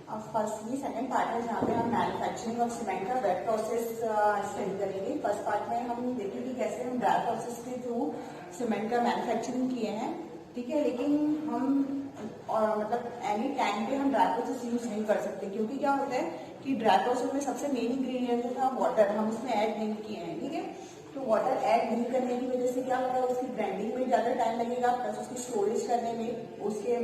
अब firstly second part है जहाँ पे हम मैन्युफैक्चरिंग ऑफ सीमेंट का वेट प्रोसेस स्टडी करेंगे। फर्स्ट पार्ट में हम देखेंगे कि कैसे हम ड्राई प्रोसेस के थ्रू सीमेंट का मैन्युफैक्चरिंग किए हैं, ठीक है। लेकिन हम मतलब एनी टाइम पे हम ड्राई प्रोसेस यूज नहीं कर सकते, क्योंकि क्या होता है कि ड्राई प्रोसेस में सबसे मेन इंग्रेडिएंट जो था वाटर, हम उसमें ऐड नहीं किए हैं, ठीक है। तो वाटर ऐड नहीं करने की वजह से क्या होगा, उसकी ग्राइंडिंग में ज्यादा टाइम लगेगा, प्लस उसकी स्टोरेज करने में, उसके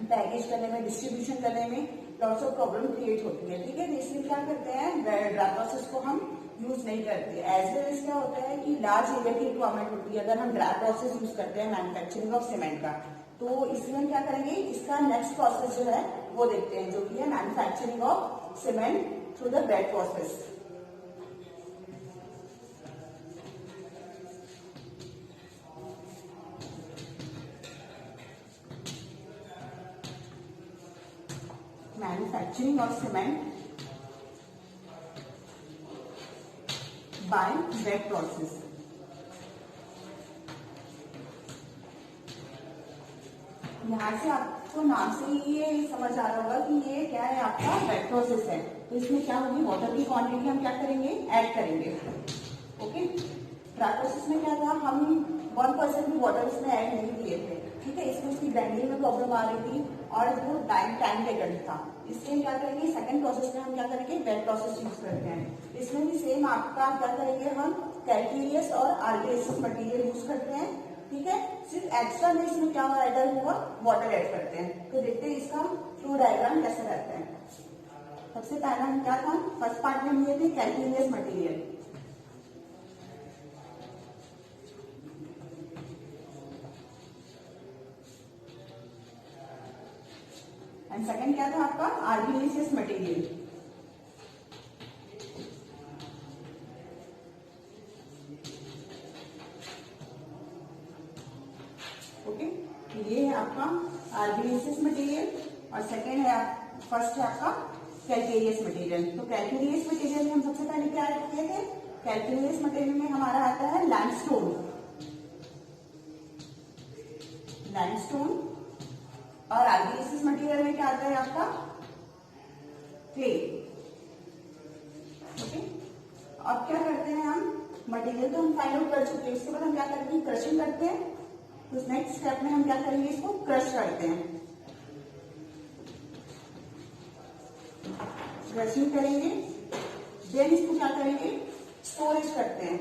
पैकेज करने में, डिस्ट्रीब्यूशन करने में लॉट्स ऑफ प्रॉब्लम क्रिएट होती है, ठीक है। इसलिए क्या करते हैं, ड्राई प्रोसेस को हम यूज नहीं करते। एज वेल एज क्या होता है कि लार्ज एरिया की रिक्वायरमेंट होती है अगर हम ड्राई प्रोसेस यूज करते हैं मैन्युफैक्चरिंग ऑफ सीमेंट का। तो इसलिए हम क्या करेंगे, इसका नेक्स्ट प्रोसेस जो है वो देखते हैं, जो कि है manufacturing of cement through the wet process. Manufacturing of cement by wet process। यहाँ से आपको नाम से ही ये समझ आ रहा होगा कि ये क्या है, आपका वेट प्रोसेस है। तो इसमें क्या होगी, वाटर की क्वांटिटी हम क्या करेंगे, ऐड करेंगे, ओके। ड्राई प्रोसेस में क्या था, हम 1% भी वाटर इसमें ऐड नहीं किए थे, ठीक है। इसमें उसकी ग्राइंडिंग में प्रॉब्लम आ रही थी और वो टाइम टेकन था। इसलिए क्या करेंगे, सेकंड प्रोसेस में हम क्या करेंगे, वेट प्रोसेस यूज करते हैं। इसमें भी सेम आपका क्या करेंगे, हम कैल्केरियस और आर्गिलेसिस मटेरियल यूज करते हैं, ठीक है। सिर्फ एक्स्ट्रा में इसमें क्या ऐड हुआ, वाटर ऐड करते हैं। तो देखते हैं इसका फ्लो डायग्राम कैसे रहता है। सबसे पहला हम क्या था, फर्स्ट पार्ट में लिए थे कैल्केरियस मटेरियल, एंड सेकंड क्या था आपका, आर्गिलेसियस मटेरियल। ओके, ये है आपका आर्गिलेसियस मटेरियल और सेकंड है फर्स्ट है आपका कैल्केरियस मटेरियल। तो कैल्केरियस मटेरियल में हम सबसे पहले क्या ऐड किए थे, कैल्केरियस मटेरियल में हमारा आता है लाइमस्टोन, और आर्गिलेसिस मटेरियल में क्या आता है आपका, क्ले, ओके। अब क्या करते हैं हम, मटेरियल तो हम फाइंड आउट कर चुके हैं, इसके बाद हम क्या करते हैं, क्रशिंग करते हैं। तो नेक्स्ट स्टेप में हम क्या करेंगे, इसको क्रश करते हैं, क्रशिंग करेंगे, देन इसको क्या करेंगे, स्टोरेज करते हैं।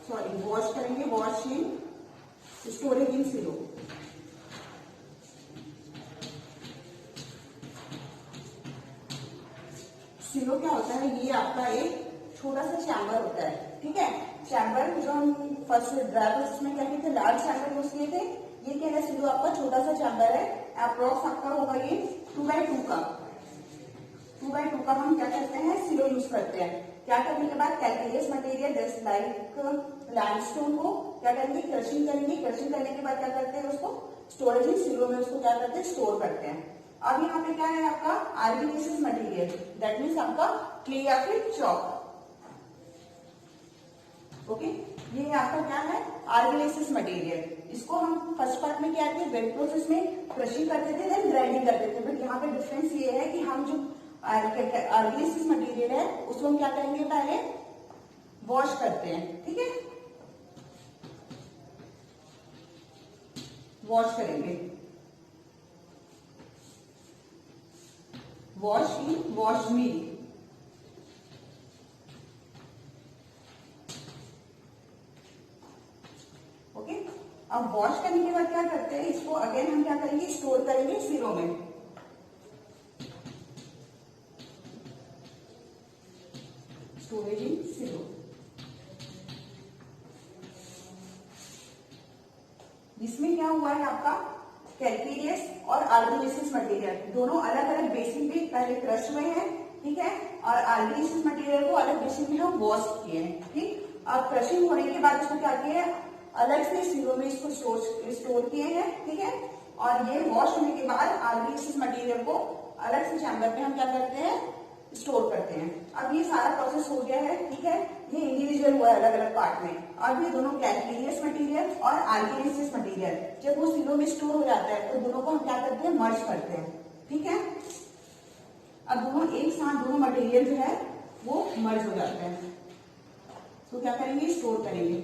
सॉरी, वॉश करेंगे, वॉश इन, स्टोरेज इन सिलो। सिलो क्या होता है, ये आपका एक छोटा सा चैम्बर होता है, ठीक है। चैम्बर जो हम फर्स्ट ड्राई प्रोसेस में क्या किए थे, लार्ज चैम्बर यूज किए थे। ये क्या है, सिलो आपका छोटा सा चैम्बर है, अप्रोक्स आपका होगा ये 2x2 का। 2x2 का हम क्या करते हैं, सिलो यूज करते हैं। क्या करने के बाद calcareous material just like limestone को क्या करेंगे, क्रशिंग करेंगे। क्रशिंग करने के बाद क्या करते हैं, उसको स्टोरेज इन सिलो में उसको क्या करते हैं, स्टोर करते हैं। अब यहाँ पे क्या है आपका आर्गिलेसिस मटेरियल, दैट मीन्स आपका क्ले या फिर चॉक, ओके। ये आपका क्या है, आर्गिलेसिस मटेरियल। इसको हम फर्स्ट पार्ट में क्या थे, वेट प्रोसेस में क्रशिंग करते थे, देन ग्राइंडिंग करते थे। बट यहाँ पे डिफरेंस ये है कि हम जो आर्गिलेसिस मटेरियल है उसको हम क्या करेंगे, पहले वॉश करते हैं, ठीक है, वॉश करेंगे, wash in, wash me. Okay, अब वॉश करने के बाद क्या करते हैं, इसको अगेन हम क्या करेंगे, स्टोर करेंगे सिलो में। स्टोरेज इन सिलो। जिसमें क्या हुआ है आपका, कैल्केरियस और आर्गिलेसिस मटेरियल दोनों अलग अलग बेसिन पे पहले क्रश हुए हैं, ठीक है, और आर्गिलेसिस मटेरियल को अलग बेसिन में हम वॉश किए हैं, ठीक। अब क्रशिंग होने के बाद इसको क्या किया है, अलग से सिलो में इसको स्टोर किए हैं, ठीक है। और ये वॉश होने के बाद आर्गिलेसिस मटेरियल को अलग से चैम्बर में हम क्या करते हैं, स्टोर करते हैं। अब ये सारा प्रोसेस हो गया है, ठीक है। ये इंडिविजुअल हुआ है अलग अलग पार्ट में। अब ये दोनों कैल्केरियस मटेरियल और आर्गिलेसिस मटेरियल जब वो सिलो में स्टोर हो जाता है तो दोनों को हम क्या करते हैं, मर्ज करते हैं। ठीक है, अब दोनों एक साथ दोनों मटेरियल जो है वो मर्ज हो जाते हैं। तो क्या करेंगे, स्टोर करेंगे,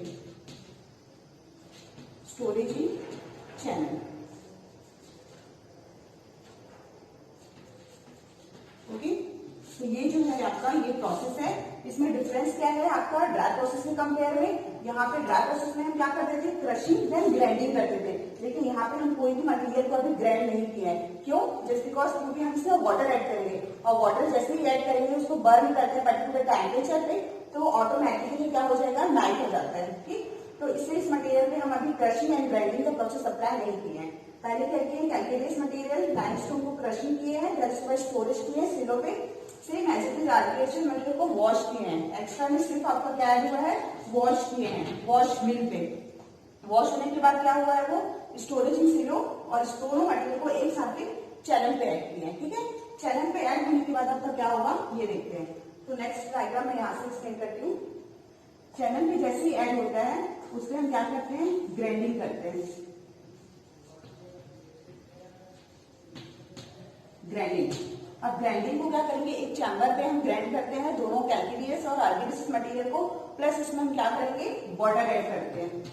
स्टोरेज इन चैनल। ओके, तो ये जो है आपका ये प्रोसेस है। इसमें डिफरेंस क्या है आपका ड्राई प्रोसेस के कंपेयर में। यहाँ पे ड्राई प्रोसेस में हम क्या करते थे, क्रशिंग देन ग्राइंडिंग करते थे, लेकिन यहाँ पे हम कोई भी मटेरियल को अभी ग्राइंड नहीं किया है। क्यों, जस्ट बिकॉज क्योंकि हम इसमें वाटर ऐड करेंगे, और वाटर जैसे ही ऐड करेंगे उसको बर्न करते हैं पर्टिकुलर टेम्परेचर पे, तो ऑटोमेटिकली क्या हो जाएगा, नाइट हो जाता है। ठीक, तो इसलिए इस मटेरियल में हम अभी क्रशिंग एंड ग्राइंडिंग का प्रोसेस अप्लाई नहीं किए हैं। पहले क्या किए, कैल्केरियस मटेरियल लाइमस्टोन को क्रशिंग किए हैं, फिर उसके बाद स्टोरेज किए हैं सिलो पे, same as it is artificial material को वॉश किए हैं। एक्स्ट्रा में सिर्फ आपका क्या ऐड हुआ है, वॉश किए हैं, वॉश मिल पे। वॉश होने के बाद क्या हुआ है, वो स्टोरेज इन सिलो और दोनों मटेरियल को एक साथ चैनल पे ऐड किए हैं। ठीक है, चैनल पे ऐड होने के बाद आपका क्या होगा, ये देखते हैं। तो नेक्स्ट डायग्राम मैं यहाँ से एक्सप्लेन करती हूँ। चैनल पे जैसे ही ऐड होता है उससे हम क्या करते हैं, ग्राइंडिंग करते हैं। ग्राइंडिंग, अब ग्राइंडिंग को क्या करेंगे, एक चैम्बर पे हम ग्राइंड करते हैं दोनों कैल्केरियस और आर्गीनियस मटेरियल को, प्लस इसमें हम क्या करेंगे, वाटर ऐड करते हैं।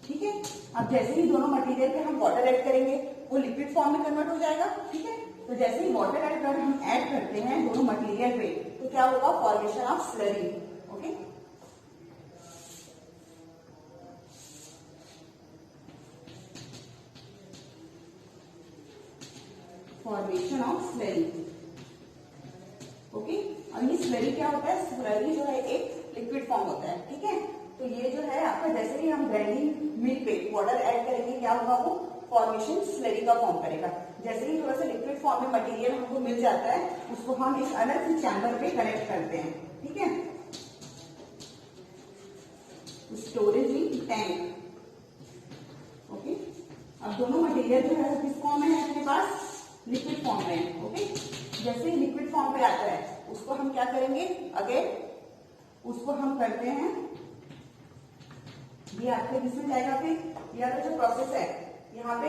ठीक है, अब जैसे ही दोनों मटेरियल पे हम वाटर ऐड करेंगे वो लिक्विड फॉर्म में कन्वर्ट हो जाएगा। ठीक है, तो जैसे ही वाटर ऐड कर हम ऐड करते हैं दोनों मटेरियल पे, तो क्या होगा, formation of slurry. Okay, formation of slurry. Okay, अब ये स्लरी क्या होता है, स्लरी जो है एक लिक्विड फॉर्म होता है। ठीक है, तो ये जो है आपका जैसे ही हम ग्राइंडिंग मिल पे वाटर ऐड करेंगे क्या होगा, वो फॉर्मेशन स्लरी का फॉर्म करेगा। जैसे ही थोड़ा सा लिक्विड फॉर्म में मटेरियल हमको मिल जाता है उसको हम एक अलग से चैम्बर पे कलेक्ट करते हैं। ठीक है, स्टोरेज इन टैंक। ओके, अब दोनों मटेरियल जो है किस फॉर्म में है अपने पास, लिक्विड फॉर्म में। ओके, जैसे ही लिक्विड फॉर्म पे आता है उसको हम क्या करेंगे, अगेन उसको हम करते हैं, ये आपके किसमें जाएगा, फिर यह जो प्रोसेस है यहाँ पे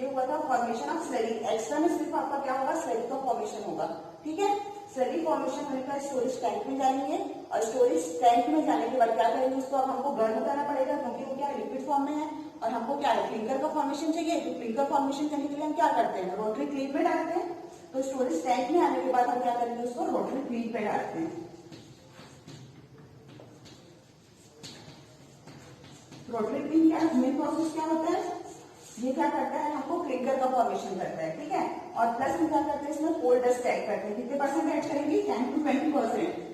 ये हुआ था फॉर्मेशन ऑफ स्लरी। एक्स्ट्रा में सिर्फ आपका क्या होगा, स्लरी का फॉर्मेशन होगा। ठीक है, स्लरी फॉर्मेशन होने का स्टोरेज टैंक में जाएंगे, और स्टोरेज टैंक में जाने के बाद क्या करेंगे, उसको अब हमको गर्म करना पड़ेगा क्योंकि वो क्या लिक्विड फॉर्म में है, और हमको क्या है, क्लिंकर का फॉर्मेशन चाहिए। तो क्लिंकर फॉर्मेशन करने के लिए हम क्या करते हैं, रोटरी क्लीन में डालते हैं। तो स्टोरेज टैंक में आने के बाद हम क्या करेंगे, उसको रोटरी क्लीन पे डालते हैं। रोटरी क्लीन क्या मेन प्रोसेस क्या होता है, ये क्या करता है, हमको क्लिंकर का फॉर्मेशन करता है। ठीक है, और प्लस हम क्या करते हैं, इसमें कोल डस्ट ऐड करते हैं। कितने परसेंट ऐड करेंगे, 10 to 20%।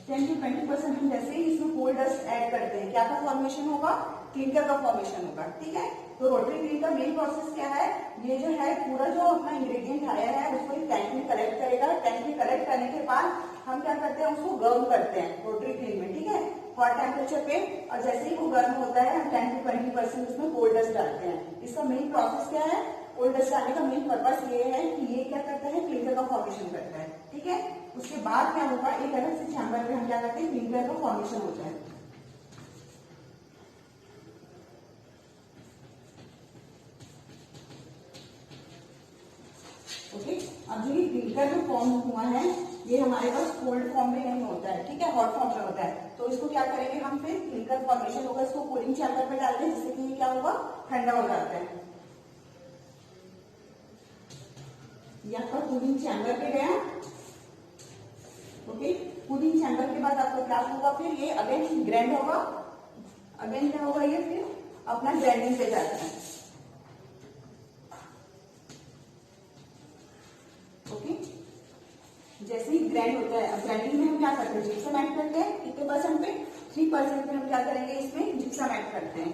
10 to 20% हम जैसे ही इसमें कोल डस्ट ऐड करते हैं क्या का फॉर्मेशन होगा, क्लिंकर का फॉर्मेशन होगा। ठीक है, तो रोटरी क्लीन का मेन प्रोसेस क्या है, ये जो है पूरा जो अपना इंग्रेडिएंट आया है उसको एक टैंक में कलेक्ट करेगा। टैंक में कलेक्ट करने के बाद हम क्या करते हैं, उसको गर्म करते हैं रोटरी क्लीन में। ठीक है, हॉट टेम्परेचर पे, और जैसे ही वो गर्म होता है हम 10 to 20% उसमें कोल डस्ट डालते हैं। इसका मेन प्रोसेस क्या है, कोल डस्ट डालने का मेन पर्पस ये है कि ये क्या करता है, क्लिंकर का फॉर्मेशन करता है। ठीक है, उसके बाद क्या होगा, एक अलग से चैम्बर पे हम क्या करते हैं, क्लिंकर का फॉर्मेशन होता है। ओके, अब जो ये क्लिंकर जो फॉर्म हुआ है ये हमारे पास कोल्ड फॉर्म में नहीं होता है। ठीक है, हॉट फॉर्म में होता है। तो इसको क्या करेंगे हम, फिर क्लिंकर फॉर्मेशन होगा, इसको कूलिंग चैम्बर पे डालते हैं, जिससे कि ये क्या होगा, ठंडा हो जाता है। ये आपका कूलिंग चैम्बर पे गया। ओके, कूलिंग चैम्बर के बाद आपका क्या होगा, फिर ये अगेन ग्राइंड होगा। अगेन क्या होगा, ये फिर अपना ग्राइंडिंग पे जाता है। ओके, जैसे ही ग्राइंड होता है, अब ग्राइंडिंग में हम क्या करते हैं, जिप्सम ऐड करते हैं। कितने परसेंट पे, 3% पे हम क्या करेंगे, इसमें जिप्सम ऐड करते हैं।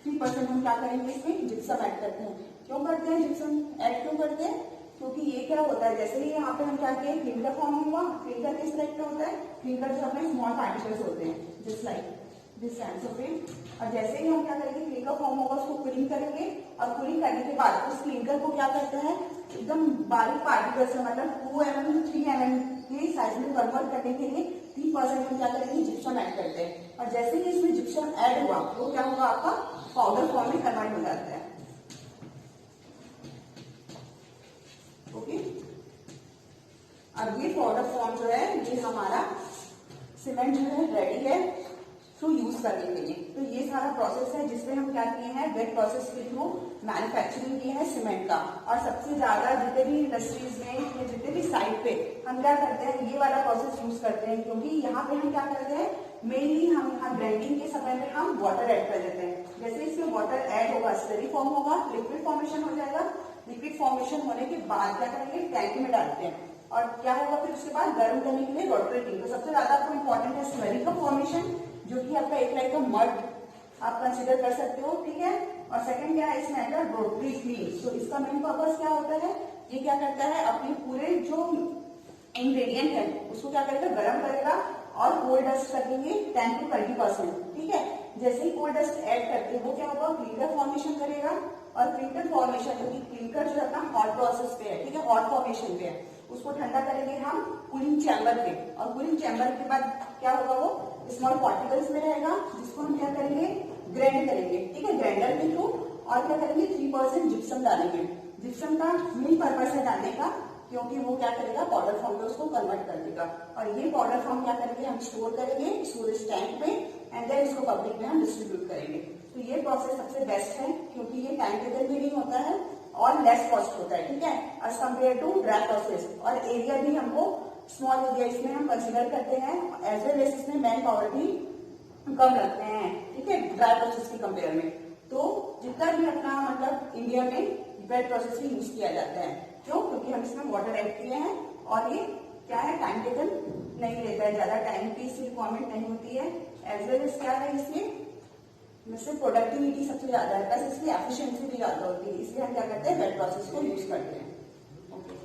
3% हम क्या करेंगे, इसमें जिप्सम ऐड करते हैं। क्यों करते हैं जिप्सम ऐड, क्यों करते हैं, क्योंकि ये क्या होता है, जैसे ही यहाँ पे हम क्या किए, क्लिंकर फॉर्म हुआ। क्लिंकर किस टाइप का होता है, क्लिंकर जो अपने स्मॉल पार्टिकल्स होते हैं, just like this sense of it. और जैसे ही हम क्या करेंगे, क्लिंकर फॉर्म होगा, उसको कूलिंग करेंगे, और कूलिंग करने के बाद उस क्लिंकर को क्या करते हैं, एकदम बारीक पार्टिकल्स है, मतलब 2 mm 3 mm के साइज में कन्वर्ट करने के लिए 3% हम क्या करेंगे, जिप्सम ऐड करते हैं। और जैसे ही इसमें जिप्सम ऐड हुआ तो क्या होगा, आपका पाउडर फॉर्म में कन्वर्ट हो जाता है। ओके, अब ये पाउडर फॉर्म जो है, ये हमारा सीमेंट जो है रेडी है थ्रू यूज करने के लिए। तो ये सारा प्रोसेस है जिसमें हम क्या किए हैं, वेट प्रोसेस के थ्रू मैन्युफैक्चरिंग की है सीमेंट का। और सबसे ज्यादा जितने भी इंडस्ट्रीज में या जितने भी साइट पे हम क्या करते हैं, ये वाला प्रोसेस यूज करते हैं, क्योंकि यहाँ पे हम क्या करते हैं, मेनली हम यहाँ ग्राइंडिंग के समय में हम वाटर ऐड कर देते हैं। जैसे इसमें वाटर ऐड होगा, स्लरी फॉर्म होगा, लिक्विड फॉर्मेशन हो जाएगा। लिक्विड फॉर्मेशन होने के बाद क्या करेंगे, टैंक में डालते हैं और क्या होगा, फिर उसके बाद गर्म करने के लिए रोटेटिंग। तो सबसे ज्यादा आपको इंपॉर्टेंट है स्लरी का फॉर्मेशन, जो कि आपका एक लाइक का मड आप कंसिडर कर सकते हो, ठीक है। और सेकंड क्या है, इसमें आता है रोटरी क्लीन। तो इसका मेन पर्पस क्या होता है, ये क्या करता है, अपने पूरे जो इंग्रेडिएंट है उसको क्या करेगा, गर्म करेगा और कोल्ड डस्ट करेंगे 10 to 20%, ठीक है। जैसे ही कोल्ड डस्ट ऐड करते हैं वो क्या होगा, क्लिंकर फॉर्मेशन करेगा। और क्लिंकर फॉर्मेशन, क्योंकि क्लिंकर जो है अपना हॉट प्रोसेस पे है, ठीक है, हॉट फॉर्मेशन पे है, उसको ठंडा करेंगे हम कूलिंग चैम्बर पे। और कूलिंग चैम्बर के बाद क्या होगा, वो स्मॉल पार्टिकल्स में रहेगा, जिसको हम क्या करेंगे, ग्राइंड करेंगे, ठीक है, ग्राइंडर के थ्रू। और क्या करेंगे, 3% जिप्सम डालेंगे। जिप्सम का मेन पर्पस है डालने का, क्योंकि वो क्या करेगा, पाउडर फॉर्म में उसको कन्वर्ट कर देगा। और ये पाउडर फॉर्म क्या करेंगे, हम स्टोर करेंगे स्टोरेज टैंक में, एंड देन इसको पब्लिक में हम डिस्ट्रीब्यूट करेंगे। तो ये प्रोसेस सबसे बेस्ट है, क्योंकि ये टाइम टेकन भी नहीं होता है और लेस कॉस्ट होता है, ठीक है, as compare to dry process. और एरिया भी हमको स्मॉल एरिया इसमें हम कंसिडर करते हैं, एज वेल एज इसमें मैन पावर भी कम लगते हैं, ठीक है, ड्राई प्रोसेस के कंपेयर में। तो जितना भी अपना मतलब इंडिया में वेट प्रोसेस ही यूज किया जाता है, क्यों, क्योंकि हम इसमें वाटर ऐड किए हैं और ये क्या है, टाइम टेकन नहीं लेता है, ज्यादा टाइम की इसकी रिक्वायरमेंट नहीं होती है। एज वेल एज क्या है, इसमें प्रोडक्टिविटी सबसे ज्यादा है, प्लस इसकी एफिशिएंसी भी ज्यादा होती है, इसलिए हम क्या करते हैं, वेट प्रोसेस को यूज करते हैं। ओके।